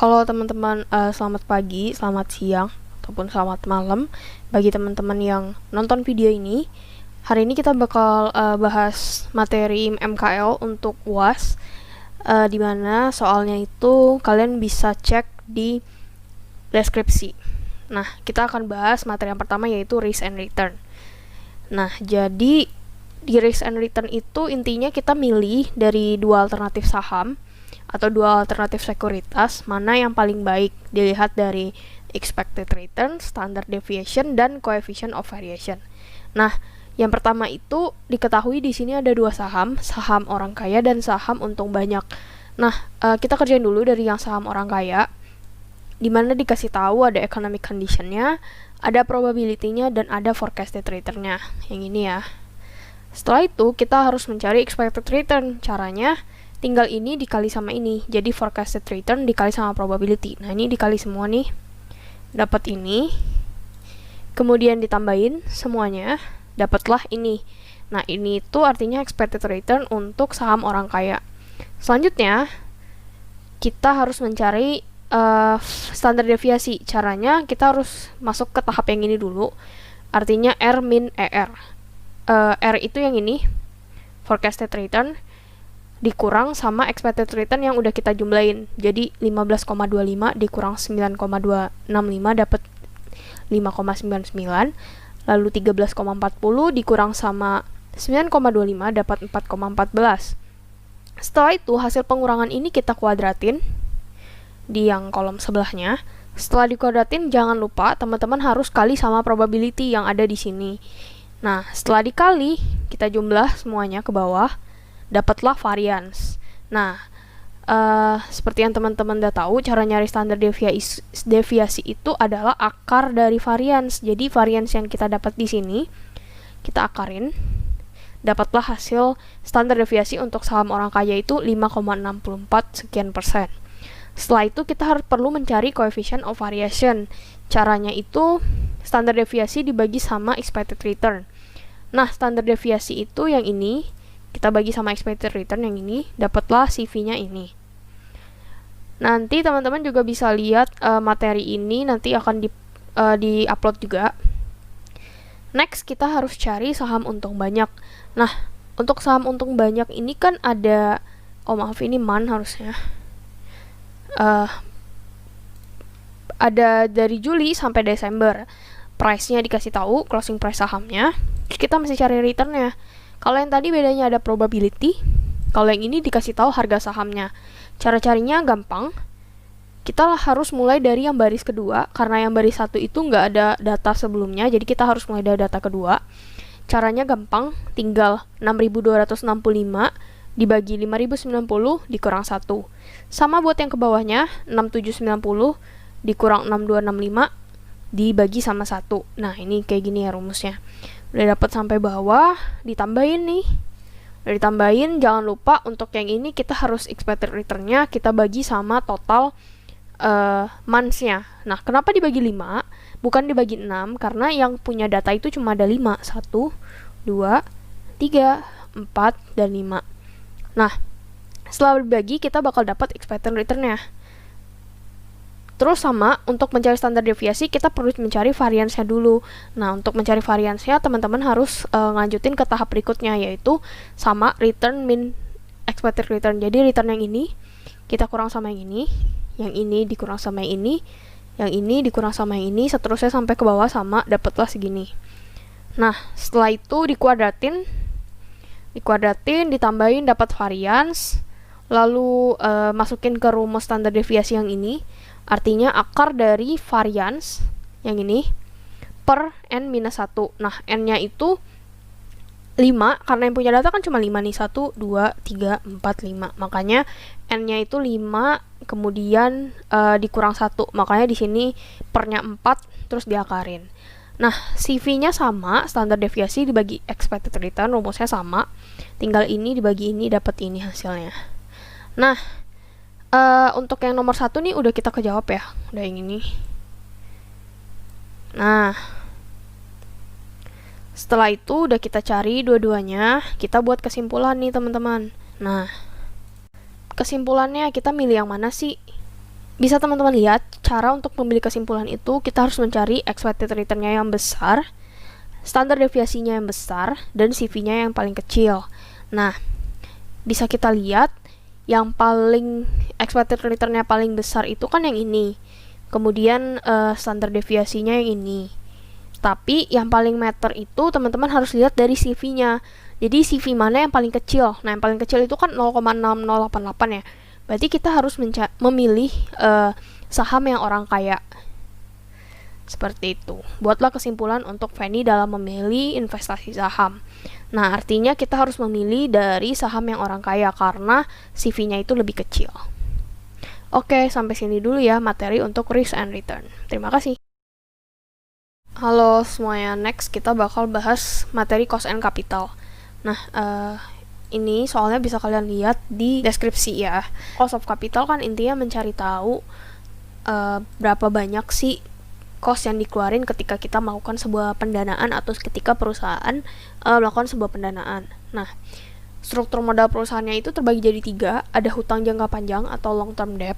Halo teman-teman, selamat pagi, selamat siang, ataupun selamat malam bagi teman-teman yang nonton video ini. Hari ini kita bakal bahas materi MKL untuk UAS, dimana soalnya itu kalian bisa cek di deskripsi. Nah, kita akan bahas materi yang pertama yaitu risk and return. Nah, jadi di risk and return itu intinya kita milih dari dua alternatif saham atau dua alternatif sekuritas, mana yang paling baik dilihat dari expected return, standard deviation, dan coefficient of variation. Nah, yang pertama itu diketahui di sini ada dua saham, saham orang kaya dan saham untung banyak. Nah, kita kerjain dulu dari yang saham orang kaya, di mana dikasih tahu ada economic condition-nya, ada probability-nya, dan ada forecasted return-nya. Yang ini ya. Setelah itu, kita harus mencari expected return. Caranya, tinggal ini dikali sama ini, jadi forecasted return dikali sama probability. Nah, ini dikali semua nih, dapat ini, kemudian ditambahin semuanya, dapatlah ini. Nah, ini itu artinya expected return untuk saham orang kaya. Selanjutnya, kita harus mencari standar deviasi. Caranya, kita harus masuk ke tahap yang ini dulu, artinya R min ER. R itu yang ini, forecasted return, dikurang sama expected return yang udah kita jumlahin. Jadi 15,25 dikurang 9,265 dapat 5,99. Lalu 13,40 dikurang sama 9,25 dapat 4,14. Setelah itu hasil pengurangan ini kita kuadratin di yang kolom sebelahnya. Setelah dikuadratin, jangan lupa teman-teman harus kali sama probability yang ada di sini. Nah, setelah dikali, kita jumlah semuanya ke bawah, dapatlah variance. Nah, seperti yang teman-teman udah tahu, cara nyari standar deviasi itu adalah akar dari variance. Jadi variance yang kita dapat di sini kita akarin, dapatlah hasil standar deviasi untuk saham orang kaya itu 5,64 sekian persen. Setelah itu kita perlu mencari coefficient of variation. Caranya itu standar deviasi dibagi sama expected return. Nah, standar deviasi itu yang ini kita bagi sama expected return yang ini, dapatlah CV-nya ini. Nanti teman-teman juga bisa lihat materi ini nanti akan di-upload juga. Next, kita harus cari saham untung banyak. Nah, untuk saham untung banyak ini kan ada, ini MAN harusnya. Ada dari Juli sampai Desember. Price-nya dikasih tahu, closing price sahamnya. Terus kita mesti cari return-nya. Kalau yang tadi bedanya ada probability, kalau yang ini dikasih tahu harga sahamnya. Cara carinya gampang. Kita harus mulai dari yang baris kedua, karena yang baris satu itu nggak ada data sebelumnya, jadi kita harus mulai dari data kedua. Caranya gampang, tinggal 6.265 dibagi 5.090 dikurang 1. Sama buat yang ke bawahnya, 6.790 dikurang 6.265 dibagi sama 1. Nah, ini kayak gini ya rumusnya. Udah dapat sampai bawah, ditambahin nih. Udah ditambahin, jangan lupa untuk yang ini kita harus expected return-nya kita bagi sama total months-nya. Nah, kenapa dibagi 5? Bukan dibagi 6, karena yang punya data itu cuma ada 5. 1, 2, 3, 4, dan 5. Nah, setelah dibagi, kita bakal dapat expected return-nya. Terus sama, untuk mencari standar deviasi, kita perlu mencari variance-nya dulu. Nah, untuk mencari variance-nya, teman-teman harus ngelanjutin ke tahap berikutnya, yaitu sama return min expected return. Jadi, return yang ini, kita kurang sama yang ini dikurang sama yang ini dikurang sama yang ini, seterusnya sampai ke bawah sama, dapatlah segini. Nah, setelah itu dikuadratin, ditambahin, dapat variance, lalu masukin ke rumus standar deviasi yang ini, artinya akar dari variance yang ini per n-1. Nah, n-nya itu 5, karena yang punya data kan cuma 5 nih. 1, 2, 3, 4, 5. Makanya n-nya itu 5, kemudian dikurang 1. Makanya di sini per-nya 4, terus diakarin. Nah, CV-nya sama, standar deviasi dibagi expected return, rumusnya sama. Tinggal ini dibagi ini, dapat ini hasilnya. Nah, untuk yang nomor 1 nih udah kita kejawab ya, udah yang ini. Nah, setelah itu udah kita cari dua-duanya, kita buat kesimpulan nih teman-teman. Nah, kesimpulannya kita milih yang mana sih? bisa teman-teman lihat cara untuk memilih kesimpulan itu kita harus mencari expected return-nya yang besar, standar deviasinya yang besar, dan CV-nya yang paling kecil. Nah, bisa kita lihat yang paling expected return-nya paling besar itu kan yang ini. Kemudian standar deviasinya yang ini. Tapi yang paling matter itu teman-teman harus lihat dari CV-nya. Jadi CV mana yang paling kecil? Nah, yang paling kecil itu kan 0,6088 ya. Berarti kita harus memilih saham yang orang kaya. Seperti itu. Buatlah kesimpulan untuk Fanny dalam memilih investasi saham. Nah, artinya kita harus memilih dari saham yang orang kaya karena CV-nya itu lebih kecil. Oke, sampai sini dulu ya materi untuk risk and return. Terima kasih. Halo semuanya, next kita bakal bahas materi cost and capital. Nah, ini soalnya bisa kalian lihat di deskripsi ya. Cost of capital kan intinya mencari tahu berapa banyak sih cost yang dikeluarin ketika kita melakukan sebuah pendanaan atau ketika perusahaan melakukan sebuah pendanaan. Nah, struktur modal perusahaannya itu terbagi jadi 3, ada hutang jangka panjang atau long term debt,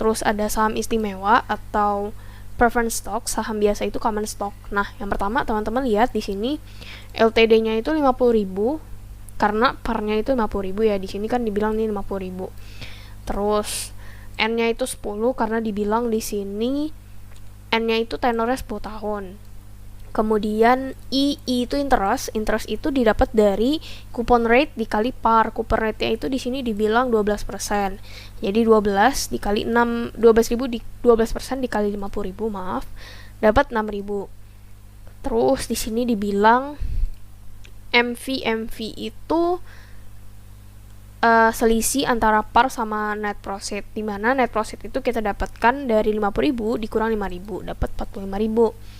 terus ada saham istimewa atau preference stock, saham biasa itu common stock. Nah, yang pertama teman-teman lihat di sini LTD-nya itu 50.000 karena par-nya itu 50.000 ya. Di sini kan dibilang nih 50.000. Terus N-nya itu 10 karena dibilang di sini N-nya itu tenornya 10 tahun. Kemudian I itu interest itu didapat dari coupon rate dikali par. Coupon rate-nya itu di sini dibilang 12%. Jadi 12 dikali 6, 12% dikali 50.000, maaf, dapat 6.000. Terus di sini dibilang MV itu selisih antara par sama net profit, dimana net profit itu kita dapatkan dari 50.000 dikurang 5.000, dapat 45.000.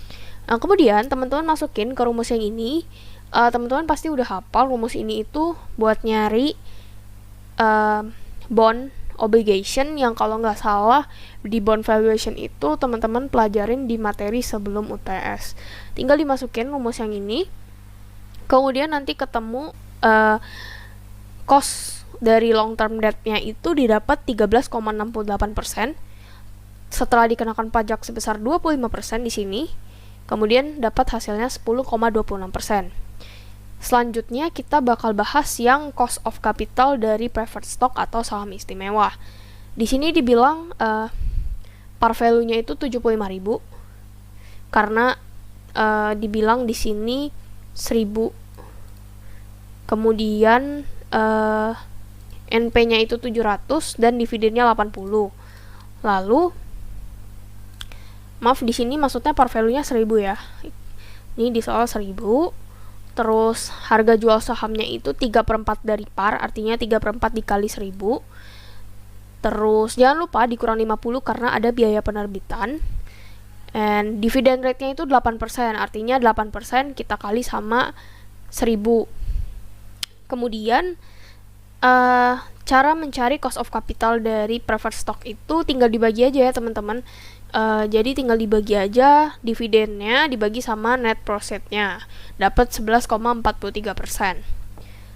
Nah, kemudian teman-teman masukin ke rumus yang ini. Teman-teman pasti udah hafal rumus ini itu buat nyari bond obligation yang kalau nggak salah di bond valuation itu teman-teman pelajarin di materi sebelum UTS. Tinggal dimasukin rumus yang ini. Kemudian nanti ketemu cost dari long term debt-nya itu didapat 13,68% setelah dikenakan pajak sebesar 25% di sini. Kemudian dapat hasilnya 10,26%. Selanjutnya kita bakal bahas yang cost of capital dari preferred stock atau saham istimewa. Di sini dibilang par value-nya itu 75.000 karena dibilang di sini 1.000. Kemudian NP-nya itu 700 dan dividennya 80. Lalu maaf, di sini maksudnya par value-nya 1.000 ya. Ini di soal 1.000. Terus harga jual sahamnya itu 3/4 dari par, artinya 3/4 dikali 1.000. Terus jangan lupa dikurang 50 karena ada biaya penerbitan. And dividend rate-nya itu 8%, artinya 8% kita kali sama 1.000. Kemudian cara mencari cost of capital dari preferred stock itu tinggal dibagi aja ya teman-teman. Jadi tinggal dibagi aja dividennya dibagi sama net profitnya, dapat 11,43%.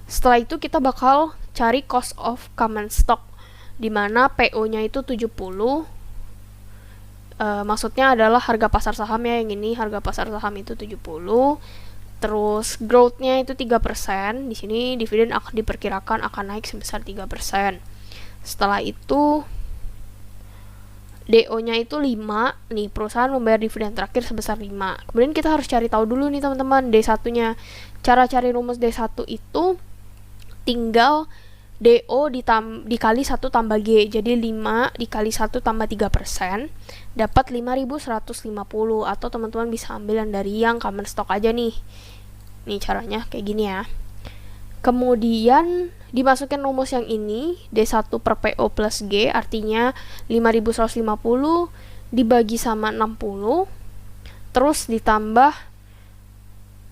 Setelah itu kita bakal cari cost of common stock, dimana PO-nya itu 70. Maksudnya adalah harga pasar sahamnya yang ini, harga pasar saham itu 70. Terus growth-nya itu 3%. Di sini dividen diperkirakan akan naik sebesar 3%. Setelah itu DO-nya itu 5. Nih, perusahaan membayar dividen terakhir sebesar 5. Kemudian kita harus cari tahu dulu nih teman-teman D1-nya. Cara cari rumus D1 itu tinggal DO dikali 1 tambah G. Jadi 5 dikali 1 tambah 3%. Dapat 5.150. Atau teman-teman bisa ambil yang dari yang common stock aja nih. Nih caranya kayak gini ya. Kemudian dimasukin rumus yang ini, D1 per PO plus G, artinya 5.150 dibagi sama 60, terus ditambah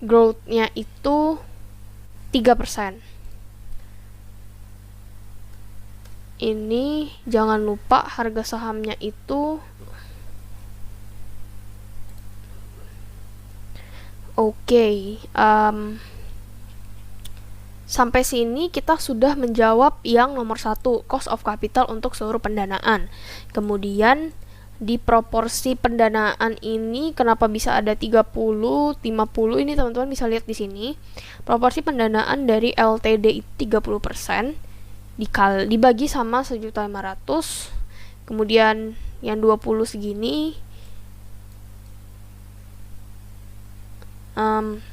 growth-nya itu 3%. Ini jangan lupa harga sahamnya itu Sampai sini kita sudah menjawab yang nomor 1, cost of capital untuk seluruh pendanaan. Kemudian di proporsi pendanaan ini kenapa bisa ada 30, 50, ini teman-teman bisa lihat di sini. Proporsi pendanaan dari LTD itu 30%, dibagi sama 1.500.000. Kemudian yang 20 segini.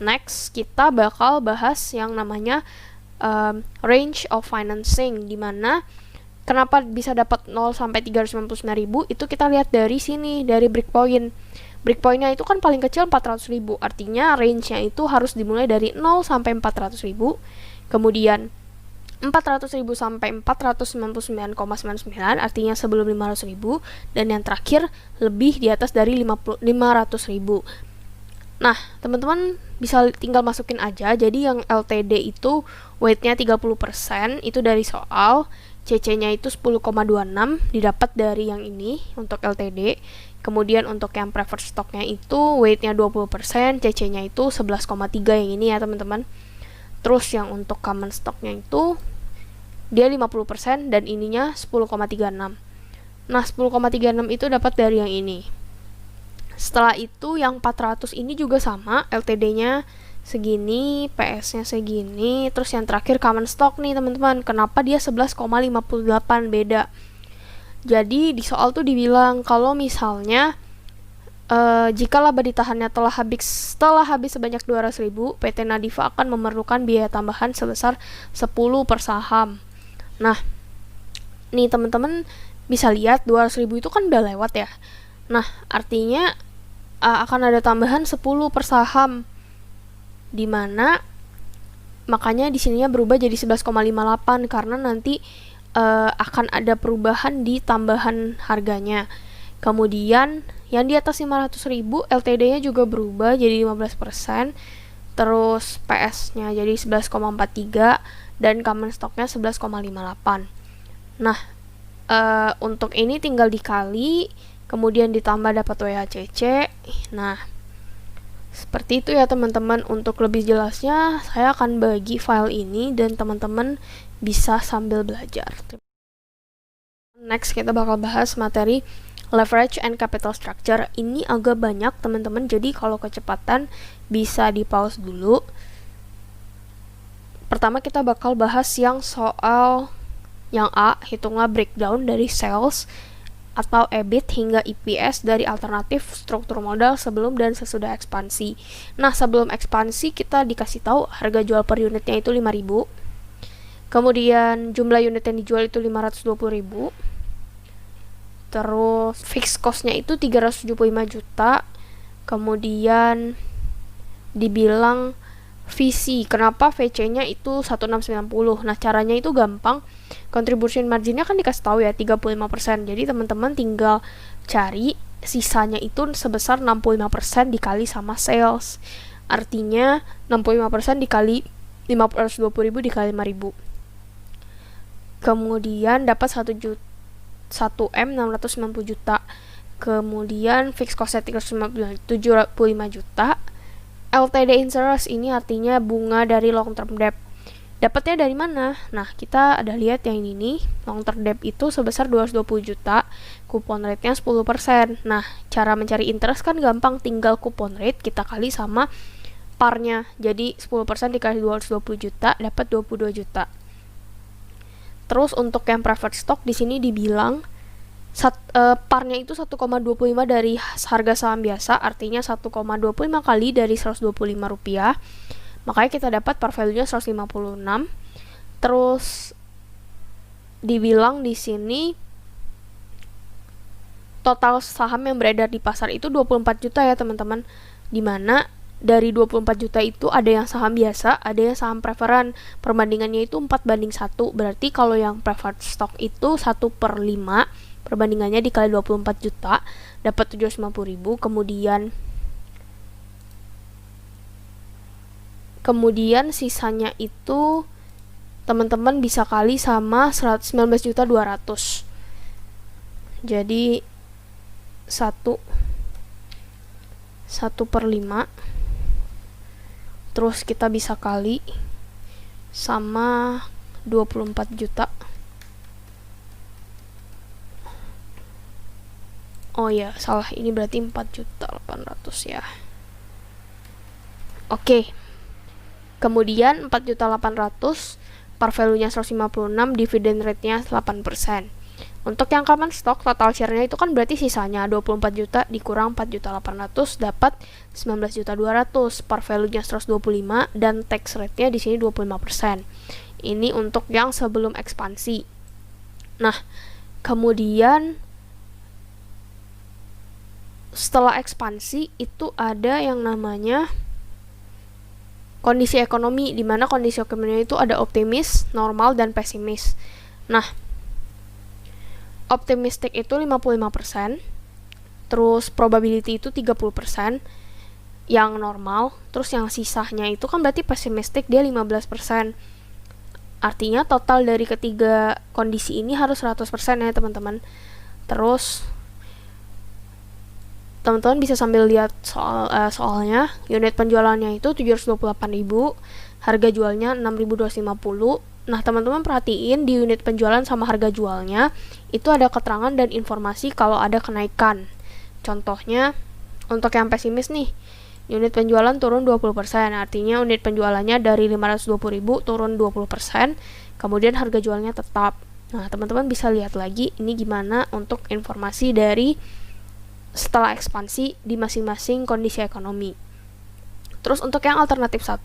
Next, kita bakal bahas yang namanya range of financing, dimana kenapa bisa dapat 0 sampai 399.000 itu kita lihat dari sini, dari breakpoint. Breakpointnya itu kan paling kecil 400.000, artinya range-nya itu harus dimulai dari 0 sampai 400.000, kemudian 400.000 sampai 499,99, artinya sebelum 500.000, dan yang terakhir lebih di atas dari 500.000. Nah, teman-teman bisa tinggal masukin aja. Jadi yang LTD itu weight-nya 30%, itu dari soal. CC-nya itu 10,26, didapat dari yang ini untuk LTD. Kemudian untuk yang preferred stock-nya itu weight-nya 20%, CC-nya itu 11,3 yang ini ya, teman-teman. Terus yang untuk common stock-nya itu dia 50% dan ininya 10,36. Nah, 10,36 itu dapat dari yang ini. Setelah itu yang 400 ini juga sama, LTD-nya segini, PS-nya segini, terus yang terakhir common stock nih teman-teman. Kenapa dia 11,58 beda? Jadi di soal tuh dibilang kalau misalnya jika laba ditahannya setelah habis sebanyak 200.000, PT Nadifa akan memerlukan biaya tambahan sebesar 10 per saham. Nah, nih teman-teman bisa lihat 200.000 itu kan udah lewat ya. Nah, artinya akan ada tambahan 10 per saham, dimana makanya di sininya berubah jadi 11,58 karena nanti akan ada perubahan di tambahan harganya. Kemudian yang di atas 500.000 LTD-nya juga berubah jadi 15%, terus PS-nya jadi 11,43 dan common stock-nya 11,58. Nah, untuk ini tinggal dikali, kemudian ditambah dapat WHCC. Nah, seperti itu ya teman-teman. Untuk lebih jelasnya saya akan bagi file ini dan teman-teman bisa sambil belajar. Next kita bakal bahas materi leverage and capital structure. Ini agak banyak teman-teman, jadi kalau kecepatan bisa di pause dulu. Pertama kita bakal bahas yang soal yang A, hitunglah breakdown dari sales atau EBIT hingga EPS dari alternatif struktur modal sebelum dan sesudah ekspansi. Nah, sebelum ekspansi kita dikasih tahu harga jual per unitnya itu 5.000. Kemudian jumlah unit yang dijual itu 520.000. Terus fixed cost-nya itu 375 juta. Kemudian dibilang VC, kenapa VC-nya itu 1690. Nah, caranya itu gampang. Contribution margin-nya kan dikasih tahu ya 35%. Jadi teman-teman tinggal cari sisanya itu sebesar 65% dikali sama sales. Artinya 65% dikali 520.000 dikali 5.000. Kemudian dapat 1M 690 juta. Kemudian fixed cost-nya 375 juta. LTD interest ini artinya bunga dari long term debt. Dapatnya dari mana? Nah, kita ada lihat yang ini nih, long term debt itu sebesar 220 juta, kupon rate-nya 10%. Nah, cara mencari interest kan gampang, tinggal kupon rate kita kali sama par-nya. Jadi 10% dikali 220 juta dapat 22 juta. Terus untuk yang preferred stock di sini dibilang par-nya itu 1,25 dari harga saham biasa, artinya 1,25 kali dari 125 rupiah. Makanya kita dapat par value-nya 156. Terus dibilang di sini total saham yang beredar di pasar itu 24 juta ya teman-teman. Dimana dari 24 juta itu ada yang saham biasa, ada yang saham preferan. Perbandingannya itu 4:1. Berarti kalau yang preferred stock itu 1/5. Perbandingannya dikali 24 juta dapat 750.000. Kemudian sisanya itu teman-teman bisa kali sama 19.200.000. Jadi 1/5. Terus kita bisa kali sama 24 juta. Oh ya, salah, ini berarti 4.800.000 ya. Oke. Kemudian 4.800.000 par value-nya 156, dividen rate-nya 8%. Untuk yang common stock, total share-nya itu kan berarti sisanya 24 juta dikurang 4.800.000 dapat 19.200.000, par value-nya 125 dan tax rate-nya di sini 25%. Ini untuk yang sebelum ekspansi. Nah, kemudian setelah ekspansi itu ada yang namanya kondisi ekonomi, di mana kondisi ekonomi itu ada optimis, normal, dan pesimis. Nah, optimistic itu 55%, terus probability itu 30%, yang normal, terus yang sisanya itu kan berarti pesimistic dia 15%. Artinya total dari ketiga kondisi ini harus 100% ya teman-teman. Terus teman-teman bisa sambil lihat soalnya. Unit penjualannya itu 728.000, harga jualnya 6.250. Nah, teman-teman perhatiin di unit penjualan sama harga jualnya itu ada keterangan dan informasi kalau ada kenaikan. Contohnya, untuk yang pesimis nih, unit penjualan turun 20%, artinya unit penjualannya dari 520.000 turun 20%, kemudian harga jualnya tetap. Nah, teman-teman bisa lihat lagi ini gimana untuk informasi dari setelah ekspansi di masing-masing kondisi ekonomi. Terus untuk yang alternatif 1,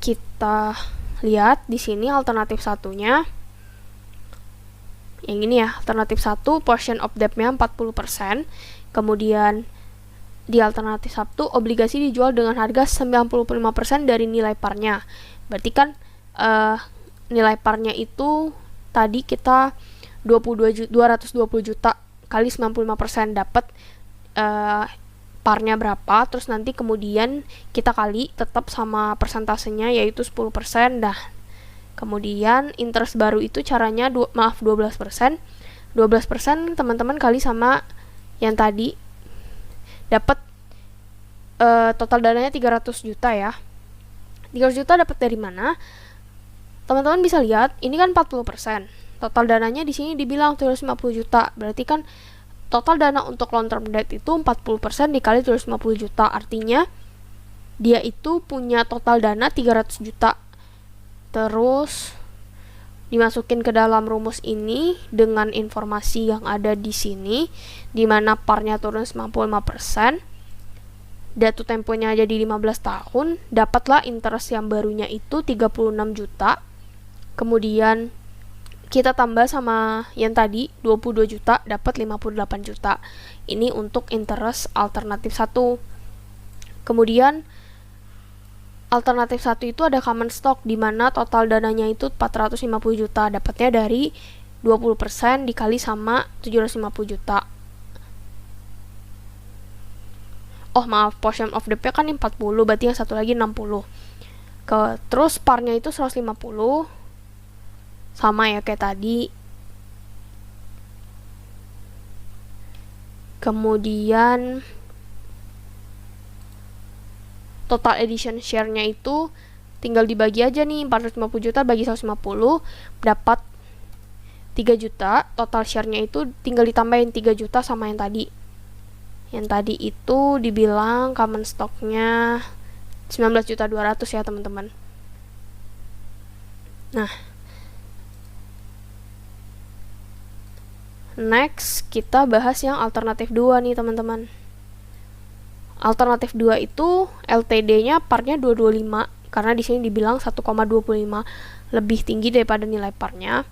kita lihat di sini alternatif satunya. Yang ini ya, alternatif 1 portion of debt-nya 40%. Kemudian di alternatif 1 obligasi dijual dengan harga 95% dari nilai parnya. Berarti kan nilai parnya itu tadi kita 220 juta kali 95% dapat parnya berapa, terus nanti kemudian kita kali tetap sama persentasenya yaitu 10%. Dah. Kemudian interest baru itu caranya 12%. 12% teman-teman kali sama yang tadi dapat total dananya 300 juta ya. 300 juta dapat dari mana? Teman-teman bisa lihat, ini kan 40%. Total dananya di sini dibilang 350 juta. Berarti kan total dana untuk long term debt itu 40% dikali 350 juta. Artinya dia itu punya total dana 300 juta. Terus dimasukin ke dalam rumus ini dengan informasi yang ada di sini, di mana parnya turun 95%. Datu temponya jadi 15 tahun, dapatlah interest yang barunya itu 36 juta. Kemudian kita tambah sama yang tadi 22 juta dapat 58 juta. Ini untuk interest alternatif 1. Kemudian alternatif 1 itu ada common stock, di mana total dananya itu 450 juta, dapatnya dari 20% dikali sama 750 juta. Oh maaf, portion of debt-nya kan 40, berarti yang satu lagi 60. Terus parnya itu 150, sama ya kayak tadi. Kemudian total edition share-nya itu tinggal dibagi aja nih, 450 juta bagi 150 dapat 3 juta. Total share-nya itu tinggal ditambahin 3 juta sama yang tadi. Yang tadi itu dibilang common stock-nya 19.200.000 ya teman-teman. Nah, next kita bahas yang alternatif 2 nih teman-teman. Alternatif 2 itu LTD-nya parnya 225, karena di sini dibilang 1,25 lebih tinggi daripada nilai parnya.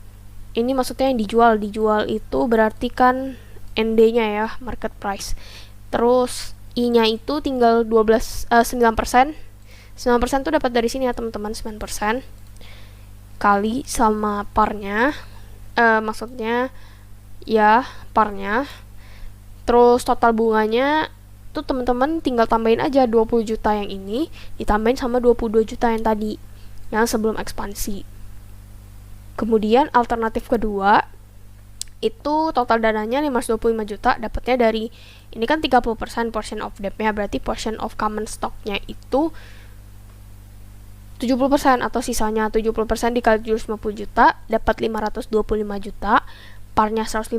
Ini maksudnya yang dijual itu berarti kan ND-nya ya, market price. Terus I-nya itu tinggal 9%. 9% tuh dapat dari sini ya teman-teman, 9% kali sama parnya. Maksudnya ya parnya. Terus total bunganya tuh teman-teman tinggal tambahin aja 20 juta yang ini ditambahin sama 22 juta yang tadi yang sebelum ekspansi. Kemudian alternatif kedua itu total dananya 525 juta, dapatnya dari ini kan 30% portion of debt-nya, berarti portion of common stock-nya itu 70% atau sisanya 70% dikali 750 juta dapat 525 juta, parnya 150,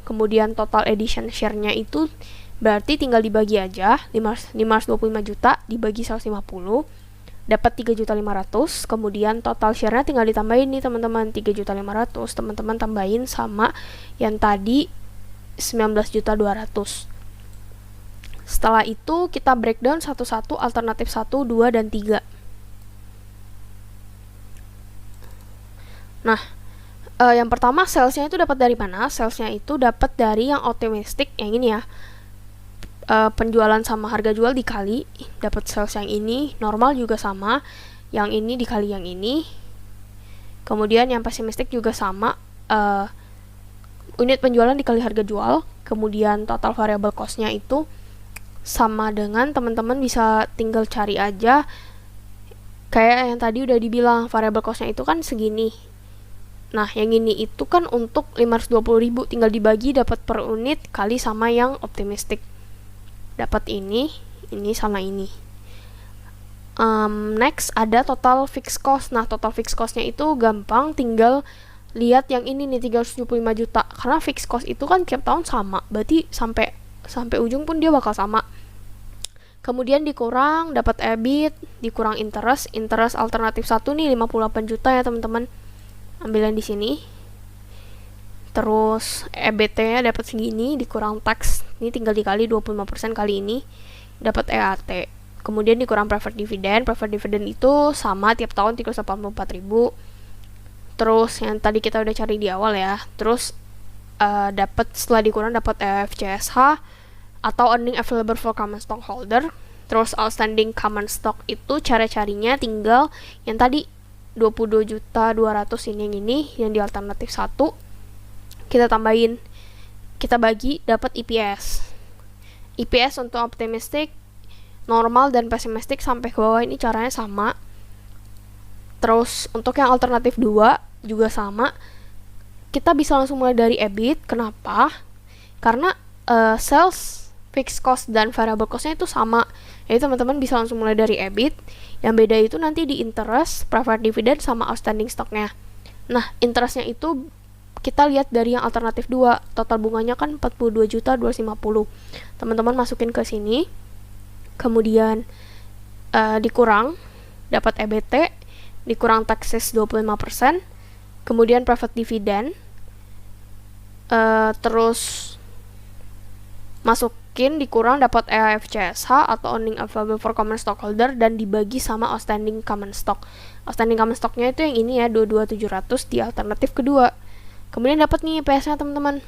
kemudian total edition share-nya itu berarti tinggal dibagi aja, 525 juta dibagi 150 dapat 3.500.000, kemudian total share-nya tinggal ditambahin nih teman-teman, 3.500.000, teman-teman tambahin sama yang tadi 19.200.000. Setelah itu kita breakdown satu-satu alternatif 1, 2, dan 3. Nah, yang pertama salesnya itu dapat dari mana? Salesnya itu dapat dari yang optimistic, yang ini ya. Penjualan sama harga jual dikali, dapat sales yang ini. Normal juga sama, yang ini dikali yang ini. Kemudian yang pessimistic juga sama, unit penjualan dikali harga jual. Kemudian total variable cost-nya itu sama dengan, teman-teman bisa tinggal cari aja, kayak yang tadi udah dibilang, variable cost-nya itu kan segini. Nah, yang ini itu kan untuk 520.000, tinggal dibagi dapat per unit kali sama yang optimistic. Dapat ini sama ini. Next ada total fixed cost. Nah, total fixed cost-nya itu gampang, tinggal lihat yang ini nih 375 juta. Karena fixed cost itu kan tiap tahun sama, berarti sampai ujung pun dia bakal sama. Kemudian dikurang dapat EBIT, dikurang interest alternatif 1 nih 58 juta ya teman-teman. Ambilan di sini. Terus EBT-nya dapat segini, dikurang tax. Ini tinggal dikali 25% kali ini. Dapat EAT. Kemudian dikurang preferred dividend. Preferred dividend itu sama tiap tahun 384.000. Terus yang tadi kita udah cari di awal ya. Terus dapat, setelah dikurang dapat FCSH atau earning available for common stockholder. Terus outstanding common stock itu cara-carinya tinggal yang tadi 22.200.000 ini yang di alternatif 1 kita tambahin, kita bagi dapat EPS. EPS untuk optimistic, normal, dan pessimistic sampai ke bawah ini caranya sama. Terus untuk yang alternatif 2 juga sama. Kita bisa langsung mulai dari EBIT. Kenapa? Karena sales, fixed cost, dan variable cost-nya itu sama. Jadi teman-teman bisa langsung mulai dari EBIT. Yang beda itu nanti di interest, preferred dividend, sama outstanding stock-nya. Nah, interest-nya itu kita lihat dari yang alternatif 2. Total bunganya kan 42.250. Teman-teman masukin ke sini. Kemudian dikurang, dapat EBT, dikurang taxes 25%. Kemudian preferred dividend. Terus masukin, dikurang, dapat EAFCSH atau earning available for common stockholder, dan dibagi sama outstanding common stock. Outstanding common stock-nya itu yang ini ya, 22.700 di alternatif kedua. Kemudian dapat nih EPS-nya teman-teman.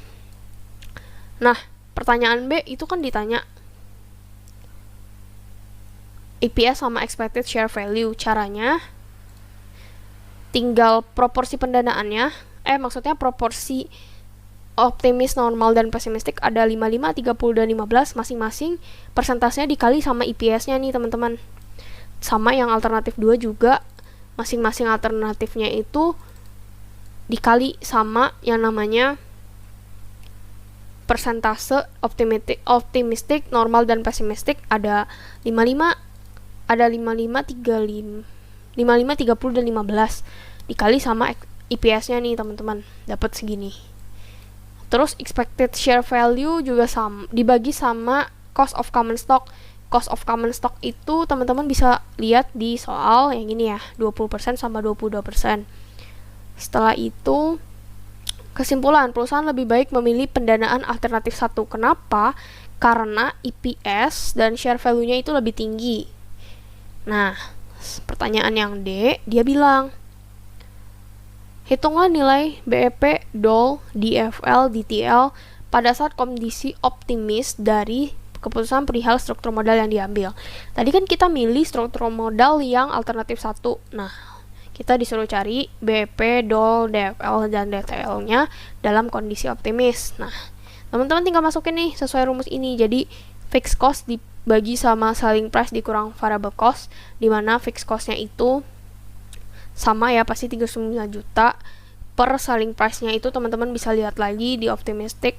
Nah, pertanyaan B itu kan ditanya EPS sama expected share value. Caranya tinggal proporsi pendanaannya, maksudnya proporsi optimis, normal, dan pessimistic ada 55, 30, dan 15 masing-masing. Persentasenya dikali sama EPS-nya nih teman-teman. Sama yang alternatif 2 juga, masing-masing alternatifnya itu dikali sama yang namanya persentase optimistic, normal, dan pessimistic. Ada 55, ada 55, 30, dan 15 dikali sama EPS-nya nih teman-teman, dapat segini. Terus expected share value juga sama, dibagi sama cost of common stock. Cost of common stock itu teman-teman bisa lihat di soal yang ini ya, 20% sama 22%. Setelah itu kesimpulan, perusahaan lebih baik memilih pendanaan alternatif 1. Kenapa? Karena EPS dan share value-nya itu lebih tinggi. Nah, pertanyaan yang D, dia bilang hitunglah nilai BEP, DOL, DFL, DTL pada saat kondisi optimis dari keputusan perihal struktur modal yang diambil. Tadi kan kita milih struktur modal yang alternatif 1. Nah, kita disuruh cari BEP, DOL, DFL, dan DTL-nya dalam kondisi optimis. Nah, teman-teman tinggal masukin nih sesuai rumus ini. Jadi, fixed cost dibagi sama selling price dikurang variable cost, dimana fixed cost-nya itu sama ya, pasti 39 juta. Per selling price-nya itu teman-teman bisa lihat lagi di optimistic,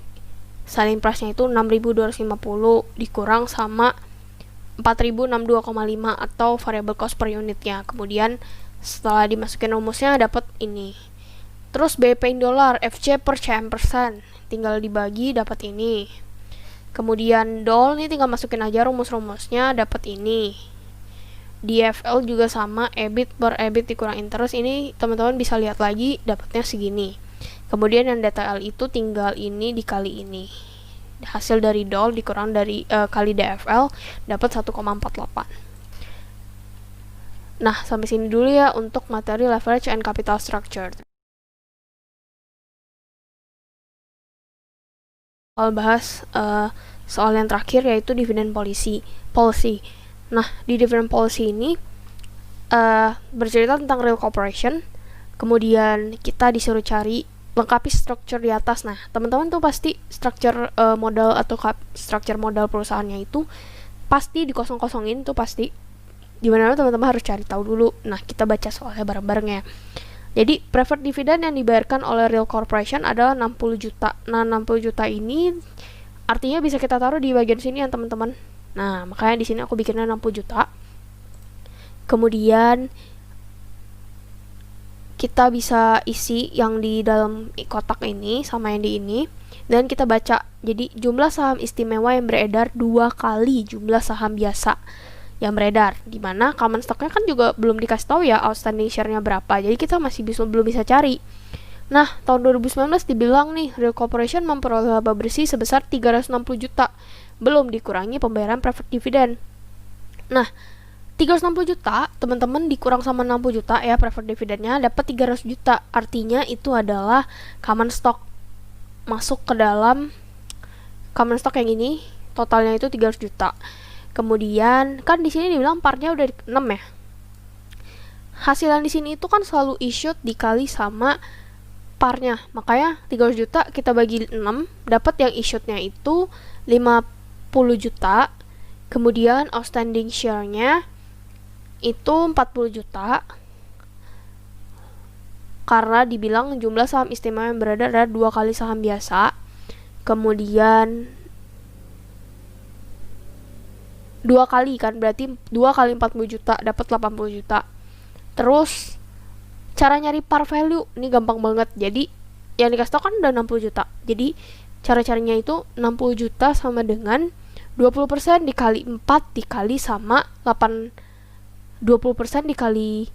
selling price-nya itu 6.250 dikurang sama 4062,5 atau variable cost per unitnya. Kemudian setelah dimasukin rumusnya dapat ini. Terus BP in dolar, FC per cm%, tinggal dibagi dapat ini. Kemudian DOL nih tinggal masukin aja rumus-rumusnya dapat ini. DFL juga sama, EBIT per EBIT dikurang interest, ini teman-teman bisa lihat lagi dapatnya segini. Kemudian yang DTL itu tinggal ini dikali ini. Hasil dari DOL dikurang dari kali DFL dapat 1,48. Nah, sampai sini dulu ya untuk materi leverage and capital structure. Soal bahas soal yang terakhir yaitu dividend policy. Nah, di dividend policy ini bercerita tentang real corporation. Kemudian kita disuruh cari lengkapi struktur di atas. Nah, teman-teman tuh pasti struktur modal atau struktur modal perusahaannya itu pasti dikosong-kosongin tuh pasti. Dimana teman-teman harus cari tahu dulu. Nah, kita baca soalnya bareng-bareng ya. Jadi, preferred dividend yang dibayarkan oleh real corporation adalah 60 juta. Nah, 60 juta ini artinya bisa kita taruh di bagian sini ya, teman-teman. Nah, makanya di sini aku bikinnya 60 juta. Kemudian kita bisa isi yang di dalam kotak ini sama yang di ini. Dan kita baca. Jadi, jumlah saham istimewa yang beredar 2 kali jumlah saham biasa yang beredar, dimana common stocknya kan juga belum dikasih tahu ya outstanding share-nya berapa, jadi kita masih belum bisa cari. Nah, tahun 2019 dibilang nih real corporation memperoleh laba bersih sebesar 360 juta belum dikurangi pembayaran preferred dividend. Nah, 360 juta teman-teman dikurang sama 60 juta ya preferred dividendnya dapat 300 juta, artinya itu adalah common stock masuk ke dalam common stock yang ini, totalnya itu 300 juta. Kemudian kan di sini dibilang partnya udah 6 ya. Hasilan di sini itu kan selalu issued dikali sama parnya. Makanya 300 juta kita bagi 6, dapat yang issuednya itu 50 juta. Kemudian outstanding share-nya itu 40 juta. Karena dibilang jumlah saham istimewa yang beredar adalah 2 kali saham biasa. Kemudian 2 kali kan, berarti 2 kali 40 juta dapat 80 juta. Terus cara nyari par value ini gampang banget. Jadi yang dikasih tau kan udah 60 juta. Jadi cara-caranya itu 60 juta sama dengan 20% dikali 4 dikali sama 8, 20% dikali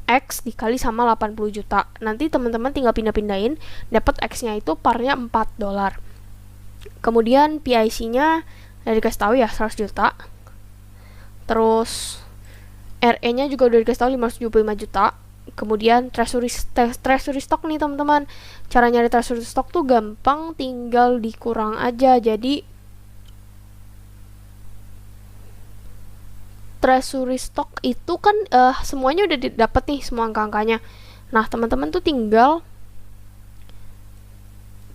X dikali sama 80 juta. Nanti teman-teman tinggal pindah-pindahin, dapat X-nya itu parnya 4 dolar. Kemudian PIC-nya udah dikasih tahu ya 100 juta. Terus RE-nya juga udah dikasih tahu 575 juta. Kemudian treasury stock nih teman-teman. Cara nyari treasury stock tuh gampang, tinggal dikurang aja. Jadi treasury stock itu kan semuanya udah didapat nih semua angka-angkanya. Nah, teman-teman tuh tinggal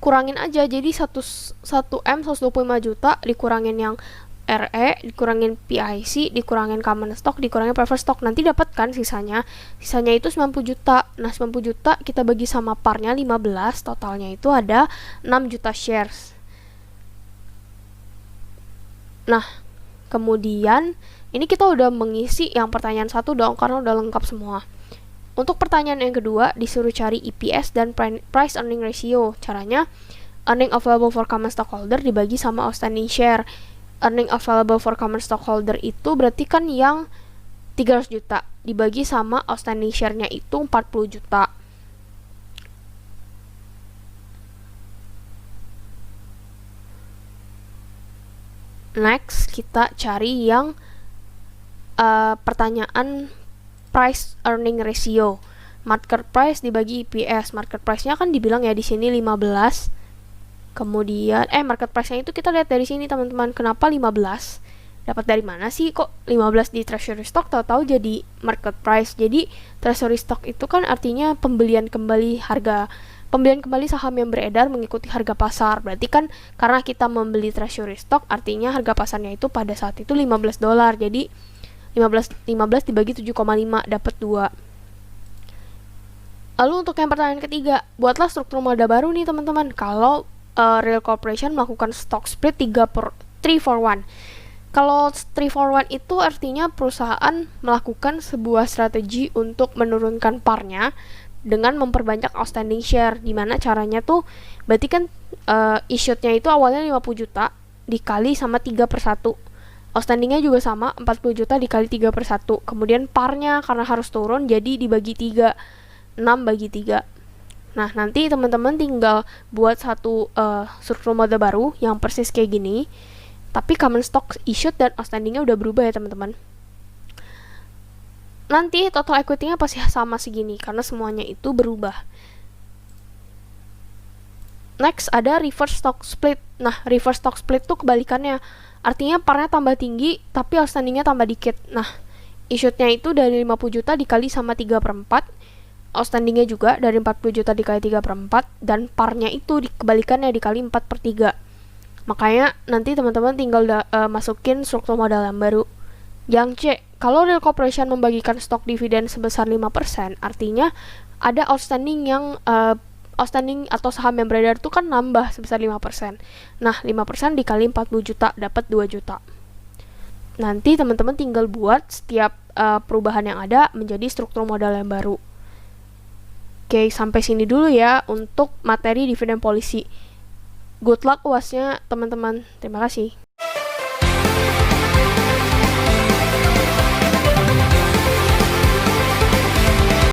kurangin aja. Jadi 1M 125 juta dikurangin yang RE, dikurangin PIC, dikurangin common stock, dikurangin preferred stock. Nanti dapat kan sisanya. Sisanya itu 90 juta. Nah, 90 juta kita bagi sama parnya 15, totalnya itu ada 6 juta shares. Nah, kemudian ini kita udah mengisi yang pertanyaan 1 dong karena udah lengkap semua. Untuk pertanyaan yang kedua, disuruh cari EPS dan price earning ratio. Caranya, earning available for common stockholder dibagi sama outstanding share. Earning available for common stockholder itu berarti kan yang 300 juta dibagi sama outstanding share-nya itu 40 juta. Next, kita cari yang pertanyaan price earning ratio. Market price dibagi EPS. Market price-nya kan dibilang ya di sini 15. Kemudian market price-nya itu kita lihat dari sini teman-teman. Kenapa 15? Dapat dari mana sih kok 15 di treasury stock tahu-tahu jadi market price. Jadi treasury stock itu kan artinya pembelian kembali saham yang beredar mengikuti harga pasar. Berarti kan karena kita membeli treasury stock artinya harga pasarnya itu pada saat itu 15 dolar. Jadi 15 dibagi 7,5 dapat 2. Lalu untuk yang pertanyaan ketiga, buatlah struktur modal baru nih teman-teman. Kalau real corporation melakukan stock split 3/1. Kalau 3-for-1 itu artinya perusahaan melakukan sebuah strategi untuk menurunkan par-nya dengan memperbanyak outstanding share. Dimana caranya tuh, berarti kan issued-nya itu awalnya 50 juta dikali sama 3/1. Outstandingnya juga sama, 40 juta dikali 3/1. Kemudian par-nya karena harus turun, jadi dibagi 3, 6 bagi 3. Nah, nanti teman-teman tinggal buat satu struktur modal baru yang persis kayak gini, tapi common stock issued dan outstandingnya udah berubah ya teman-teman. Nanti total equity-nya pasti sama segini, karena semuanya itu berubah. Next, ada reverse stock split. Nah, reverse stock split tuh kebalikannya. Artinya par-nya tambah tinggi, tapi outstandingnya tambah dikit. Nah, issued-nya itu dari 50 juta dikali sama 3/4, outstandingnya juga dari 40 juta dikali 3/4, dan par-nya itu kebalikannya dikali 4/3. Makanya nanti teman-teman tinggal masukin struktur modal yang baru. Yang C, kalau real corporation membagikan stok dividen sebesar 5%, artinya ada outstanding yang outstanding atau saham yang beredar itu kan nambah sebesar 5%. Nah, 5% dikali 40 juta dapat 2 juta. Nanti teman-teman tinggal buat setiap perubahan yang ada menjadi struktur modal yang baru. Oke, sampai sini dulu ya untuk materi dividen policy. Good luck UASnya teman-teman. Terima kasih.